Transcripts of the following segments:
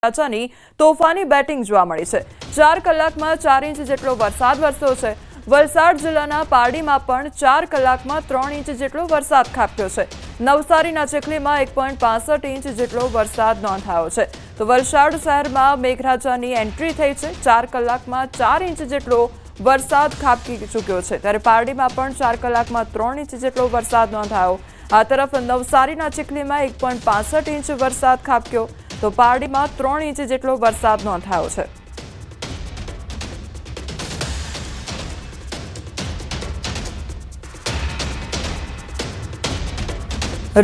રાજાની તોફાની બેટિંગ જોવા મળી છે। 4 કલાકમાં 4 ઇંચ જેટલો વરસાદ વરસ્યો છે। વલસાડ જિલ્લાના પારડીમાં પણ 4 કલાકમાં 3 ઇંચ જેટલો વરસાદ ખાબક્યો છે। નવસારીના ચીખલીમાં 1.65 ઇંચ જેટલો વરસાદ નોંધાયો છે। તો વલસાડ શહેરમાં મેઘરાજાની એન્ટ્રી થઈ છે। 4 કલાકમાં 4 ઇંચ જેટલો વરસાદ ખાબકી ચૂક્યો છે, ત્યારે પારડીમાં પણ 4 કલાકમાં 3 ઇંચ જેટલો વરસાદ નોંધાયો। આ તરફ નવસારીના ચીખલીમાં 1.65 ઇંચ વરસાદ ખાબક્યો, તો પારડીમાં 3 ઇંચ જેટલો વરસાદ નોંધાયો છે।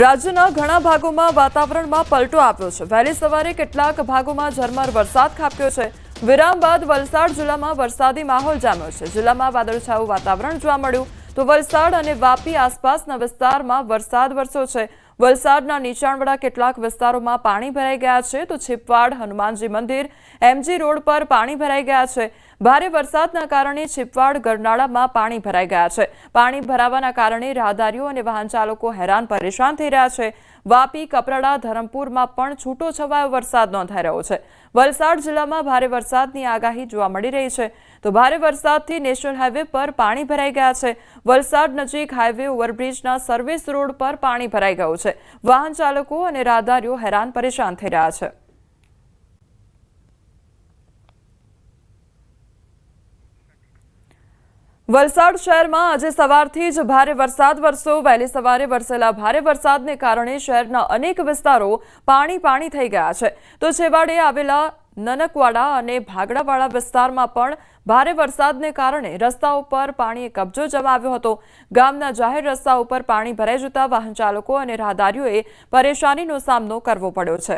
રાજ્યના ઘણા ભાગોમાં વાતાવરણમાં પલટો આવ્યો છે। વહેલી સવારે કેટલાક ભાગોમાં ઝરમર વરસાદ ખાબક્યો છે। વિરામ બાદ વલસાડ જિલ્લામાં વરસાદી માહોલ જામ્યો છે। જિલ્લામાં વાદળછાયું વાતાવરણ જોવા મળ્યું, તો વલસાડ અને વાપી આસપાસના વિસ્તારમાં વરસાદ વરસ્યો છે। વલસાડના નીચાણવાળા કેટલાક વિસ્તારોમાં પાણી ભરાઈ ગયા છે, તો છીપવાડ, હનુમાનજી મંદિર, એમજી રોડ પર પાણી ભરાઈ ગયા છે। ભારે વરસાદના કારણે છીપવાડ ગરનાળામાં પાણી ભરાઈ ગયા છે। પાણી ભરાવાના કારણે રાહદારીઓ અને વાહન ચાલકો હેરાન પરેશાન થઈ રહ્યા છે। વાપી, કપરાડા, ધરમપુરમાં પણ છૂટો છવાયો વરસાદ નોંધાઈ રહ્યો છે। વલસાડ જિલ્લામાં ભારે વરસાદની આગાહી જોવા મળી રહી છે, તો ભારે વરસાદથી નેશનલ હાઈવે પર પાણી ભરાઈ ગયા છે। વલસાડ નજીક હાઈવે ઓવરબ્રિજના સર્વિસ રોડ પર પાણી ભરાઈ ગયું છે। વાહન ચાલકો અને રાહદારીઓ હેરાન પરેશાન થઈ રહ્યા છે। વલસાડ શહેરમાં આજે સવારથી જ ભારે વરસાદ વરસ્યો। વહેલી સવારે વરસેલા ભારે વરસાદને કારણે શહેરના અનેક વિસ્તારો પાણી થઈ ગયા છે, તો છેવાડે આવેલા નનકવાડા અને ભાગડાવાળા વિસ્તારમાં પણ ભારે વરસાદને કારણે રસ્તાઓ પર પાણીએ કબજો જમાવ્યો હતો। ગામના જાહેર રસ્તા ઉપર પાણી ભરાઈ જતા વાહન ચાલકો અને રાહદારીઓએ પરેશાનીનો સામનો કરવો પડ્યો છે।